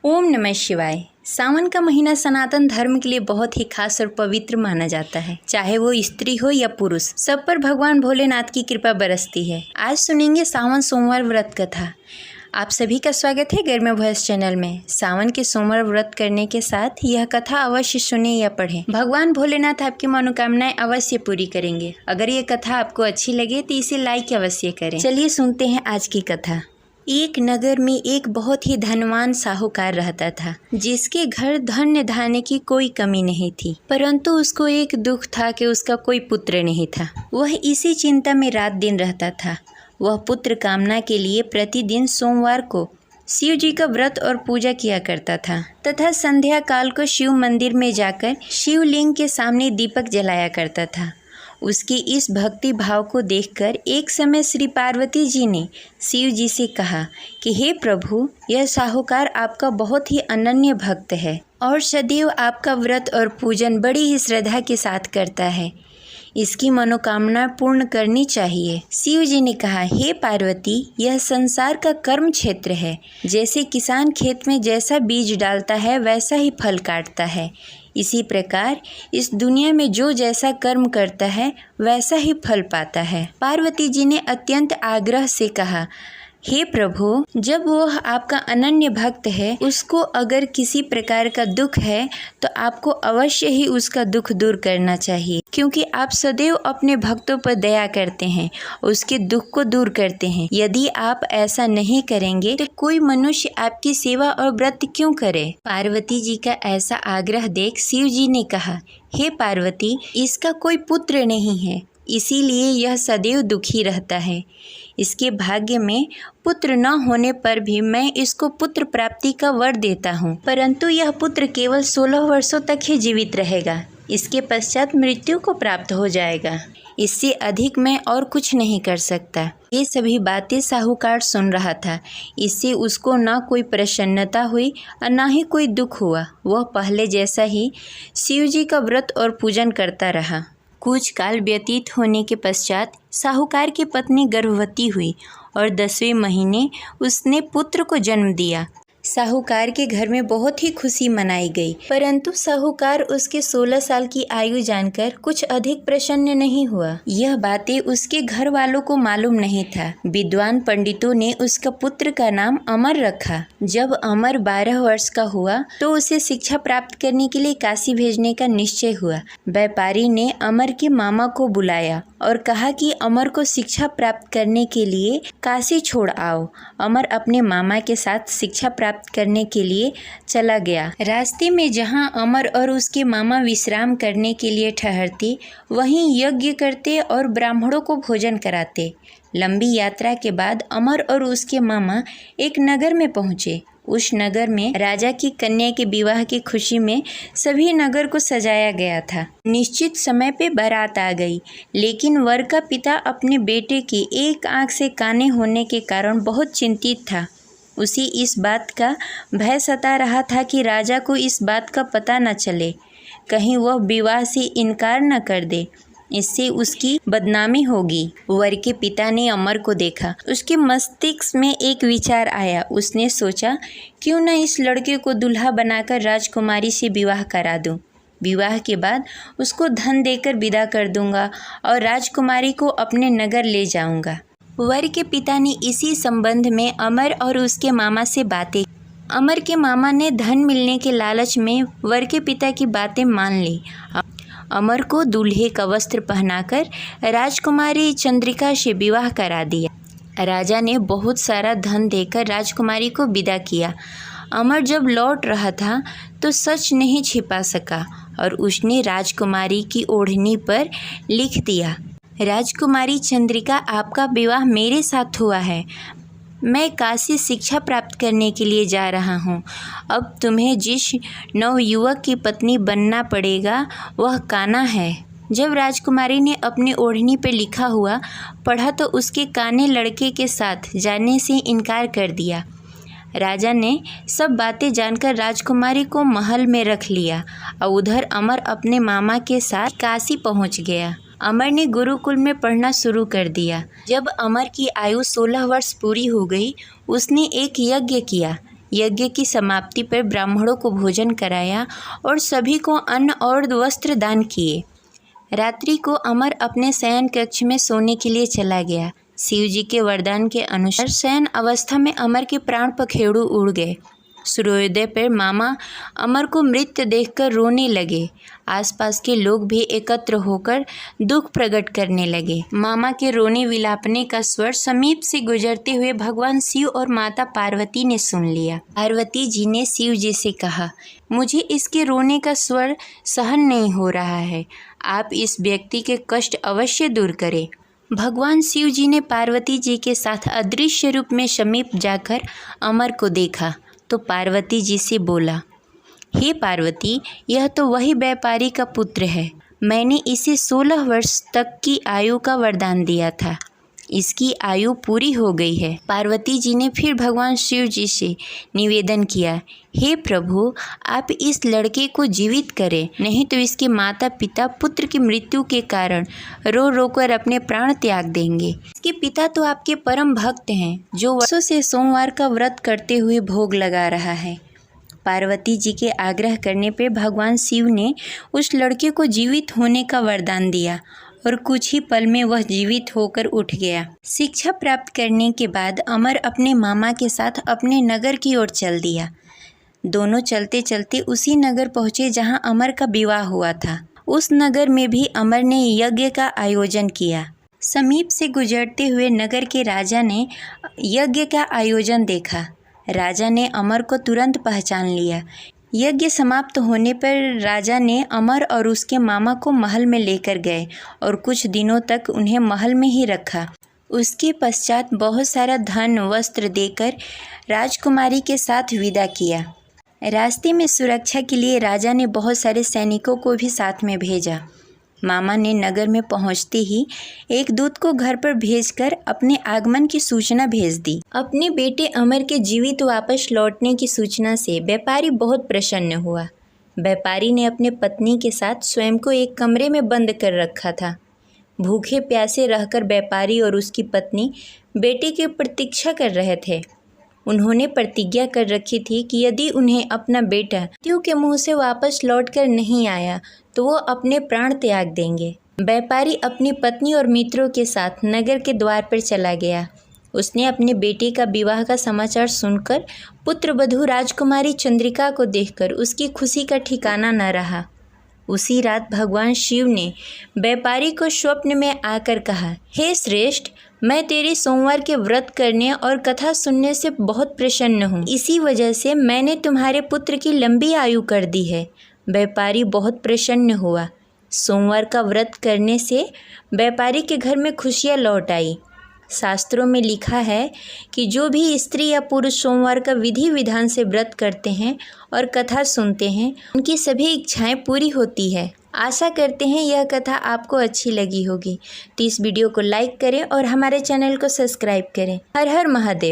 ओम नमः शिवाय। सावन का महीना सनातन धर्म के लिए बहुत ही खास और पवित्र माना जाता है। चाहे वो स्त्री हो या पुरुष, सब पर भगवान भोलेनाथ की कृपा बरसती है। आज सुनेंगे सावन सोमवार व्रत कथा। आप सभी का स्वागत है गर्म वॉइस चैनल में। सावन के सोमवार व्रत करने के साथ यह कथा अवश्य सुने या पढ़ें। भगवान भोलेनाथ आपकी मनोकामनाएं अवश्य पूरी करेंगे। अगर ये कथा आपको अच्छी लगे तो इसे लाइक अवश्य करें। चलिए सुनते हैं आज की कथा। एक नगर में एक बहुत ही धनवान साहूकार रहता था, जिसके घर धन्य धान्य की कोई कमी नहीं थी। परंतु उसको एक दुख था कि उसका कोई पुत्र नहीं था। वह इसी चिंता में रात दिन रहता था। वह पुत्र कामना के लिए प्रतिदिन सोमवार को शिव जी का व्रत और पूजा किया करता था तथा संध्या काल को शिव मंदिर में जाकर शिवलिंग के सामने दीपक जलाया करता था। उसके इस भक्ति भाव को देखकर एक समय श्री पार्वती जी ने शिव जी से कहा कि हे प्रभु, यह साहूकार आपका बहुत ही अनन्य भक्त है और सदैव आपका व्रत और पूजन बड़ी ही श्रद्धा के साथ करता है। इसकी मनोकामना पूर्ण करनी चाहिए। शिव जी ने कहा, हे पार्वती, यह संसार का कर्म क्षेत्र है। जैसे किसान खेत में जैसा बीज डालता है वैसा ही फल काटता है, इसी प्रकार इस दुनिया में जो जैसा कर्म करता है वैसा ही फल पाता है। पार्वती जी ने अत्यंत आग्रह से कहा, हे प्रभु, जब वह आपका अनन्य भक्त है, उसको अगर किसी प्रकार का दुख है तो आपको अवश्य ही उसका दुख दूर करना चाहिए, क्योंकि आप सदैव अपने भक्तों पर दया करते हैं, उसके दुख को दूर करते हैं। यदि आप ऐसा नहीं करेंगे तो कोई मनुष्य आपकी सेवा और व्रत क्यों करे? पार्वती जी का ऐसा आग्रह देख शिव जी ने कहा, हे पार्वती, इसका कोई पुत्र नहीं है, इसीलिए यह सदैव दुखी रहता है। इसके भाग्य में पुत्र न होने पर भी मैं इसको पुत्र प्राप्ति का वर देता हूँ, परंतु यह पुत्र केवल 16 वर्षों तक ही जीवित रहेगा। इसके पश्चात मृत्यु को प्राप्त हो जाएगा। इससे अधिक मैं और कुछ नहीं कर सकता। ये सभी बातें साहूकार सुन रहा था। इससे उसको न कोई प्रसन्नता हुई और न ही कोई दुख हुआ। वह पहले जैसा ही शिव जी का व्रत और पूजन करता रहा। कुछ काल व्यतीत होने के पश्चात साहूकार की पत्नी गर्भवती हुई और 10वें महीने उसने पुत्र को जन्म दिया। साहूकार के घर में बहुत ही खुशी मनाई गई, परंतु साहूकार उसके 16 साल की आयु जानकर कुछ अधिक प्रसन्न नहीं हुआ। यह बातें उसके घर वालों को मालूम नहीं था। विद्वान पंडितों ने उसका पुत्र का नाम अमर रखा। जब अमर 12 वर्ष का हुआ तो उसे शिक्षा प्राप्त करने के लिए काशी भेजने का निश्चय हुआ। व्यापारी ने अमर के मामा को बुलाया और कहा कि अमर को शिक्षा प्राप्त करने के लिए काशी छोड़ आओ। अमर अपने मामा के साथ शिक्षा प्राप्त करने के लिए चला गया। रास्ते में जहां अमर और उसके मामा विश्राम करने के लिए ठहरते, वहीं यज्ञ करते और ब्राह्मणों को भोजन कराते। लंबी यात्रा के बाद अमर और उसके मामा एक नगर में पहुंचे। उस नगर में राजा की कन्या के विवाह की खुशी में सभी नगर को सजाया गया था। निश्चित समय पे बारात आ गई, लेकिन वर का पिता अपने बेटे की एक आंख से काने होने के कारण बहुत चिंतित था। उसी इस बात का भय सता रहा था कि राजा को इस बात का पता न चले, कहीं वह विवाह से इनकार न कर दे, इससे उसकी बदनामी होगी। वर के पिता ने अमर को देखा। उसके मस्तिष्क में एक विचार आया। उसने सोचा, क्यों न इस लड़के को दुल्हा बनाकर राजकुमारी से विवाह करा दूं। विवाह के बाद उसको धन देकर विदा कर दूंगा और राजकुमारी को अपने नगर ले जाऊंगा। वर के पिता ने इसी संबंध में अमर और उसके मामा से बातें। अमर के मामा ने धन मिलने के लालच में वर के पिता की बातें मान ली। अमर को दूल्हे का वस्त्र पहनाकर राजकुमारी चंद्रिका से विवाह करा दिया। राजा ने बहुत सारा धन देकर राजकुमारी को विदा किया। अमर जब लौट रहा था तो सच नहीं छिपा सका और उसने राजकुमारी की ओढ़नी पर लिख दिया, राजकुमारी चंद्रिका, आपका विवाह मेरे साथ हुआ है। मैं काशी शिक्षा प्राप्त करने के लिए जा रहा हूँ। अब तुम्हें जिस नवयुवक की पत्नी बनना पड़ेगा वह काना है। जब राजकुमारी ने अपनी ओढ़नी पर लिखा हुआ पढ़ा तो उसके काने लड़के के साथ जाने से इनकार कर दिया। राजा ने सब बातें जानकर राजकुमारी को महल में रख लिया और उधर अमर अपने मामा के साथ काशी पहुँच गया। अमर ने गुरुकुल में पढ़ना शुरू कर दिया। जब अमर की आयु 16 वर्ष पूरी हो गई, उसने एक यज्ञ किया। यज्ञ की समाप्ति पर ब्राह्मणों को भोजन कराया और सभी को अन्न और वस्त्र दान किए। रात्रि को अमर अपने शयन कक्ष में सोने के लिए चला गया। शिव जी के वरदान के अनुसार शयन अवस्था में अमर के प्राण पखेरु उड़ गए। सूर्योदय पर मामा अमर को मृत देखकर रोने लगे। आसपास के लोग भी एकत्र होकर दुख प्रकट करने लगे। मामा के रोने विलापने का स्वर समीप से गुजरते हुए भगवान शिव और माता पार्वती ने सुन लिया। पार्वती जी ने शिव जी से कहा, मुझे इसके रोने का स्वर सहन नहीं हो रहा है, आप इस व्यक्ति के कष्ट अवश्य दूर करें। भगवान शिव जी ने पार्वती जी के साथ अदृश्य रूप में समीप जाकर अमर को देखा तो पार्वती जी से बोला, हे पार्वती, यह तो वही व्यापारी का पुत्र है। मैंने इसे 16 वर्ष तक की आयु का वरदान दिया था। इसकी आयु पूरी हो गई है। पार्वती जी ने फिर भगवान शिव जी से निवेदन किया, हे प्रभु, आप इस लड़के को जीवित करें, नहीं तो इसके माता पिता पुत्र की मृत्यु के कारण रो रो कर अपने प्राण त्याग देंगे। इसके पिता तो आपके परम भक्त हैं, जो वर्षों से सोमवार का व्रत करते हुए भोग लगा रहा है। पार्वती जी के आग्रह करने पर भगवान शिव ने उस लड़के को जीवित होने का वरदान दिया और कुछ ही पल में वह जीवित होकर उठ गया। शिक्षा प्राप्त करने के बाद अमर अपने मामा के साथ अपने नगर की ओर चल दिया। दोनों चलते चलते उसी नगर पहुँचे जहाँ अमर का विवाह हुआ था। उस नगर में भी अमर ने यज्ञ का आयोजन किया। समीप से गुजरते हुए नगर के राजा ने यज्ञ का आयोजन देखा। राजा ने अमर को तुरंत पहचान लिया। यज्ञ समाप्त होने पर राजा ने अमर और उसके मामा को महल में लेकर गए और कुछ दिनों तक उन्हें महल में ही रखा। उसके पश्चात बहुत सारा धन वस्त्र देकर राजकुमारी के साथ विदा किया। रास्ते में सुरक्षा के लिए राजा ने बहुत सारे सैनिकों को भी साथ में भेजा। मामा ने नगर में पहुंचते ही एक दूत को घर पर भेजकर अपने आगमन की सूचना भेज दी। अपने बेटे अमर के जीवित वापस लौटने की सूचना से व्यापारी बहुत प्रसन्न हुआ। व्यापारी ने अपने पत्नी के साथ स्वयं को एक कमरे में बंद कर रखा था। भूखे प्यासे रहकर व्यापारी और उसकी पत्नी बेटे की प्रतीक्षा कर रहे थे। उन्होंने प्रतिज्ञा कर रखी थी कि यदि उन्हें अपना बेटा मृत्यु के मुंह से वापस लौटकर नहीं आया तो वो अपने प्राण त्याग देंगे। व्यापारी अपनी पत्नी और मित्रों के साथ नगर के द्वार पर चला गया। उसने अपने बेटे का विवाह का समाचार सुनकर पुत्रवधू राजकुमारी चंद्रिका को देखकर उसकी खुशी का ठिकाना न रहा। उसी रात भगवान शिव ने व्यापारी को स्वप्न में आकर कहा, हे श्रेष्ठ, मैं तेरी सोमवार के व्रत करने और कथा सुनने से बहुत प्रसन्न हूँ। इसी वजह से मैंने तुम्हारे पुत्र की लंबी आयु कर दी है। व्यापारी बहुत प्रसन्न हुआ। सोमवार का व्रत करने से व्यापारी के घर में खुशियाँ लौट आई। शास्त्रों में लिखा है कि जो भी स्त्री या पुरुष सोमवार का विधि विधान से व्रत करते हैं और कथा सुनते हैं, उनकी सभी इच्छाएं पूरी होती है। आशा करते हैं यह कथा आपको अच्छी लगी होगी। तो इस वीडियो को लाइक करें और हमारे चैनल को सब्सक्राइब करें। हर हर महादेव।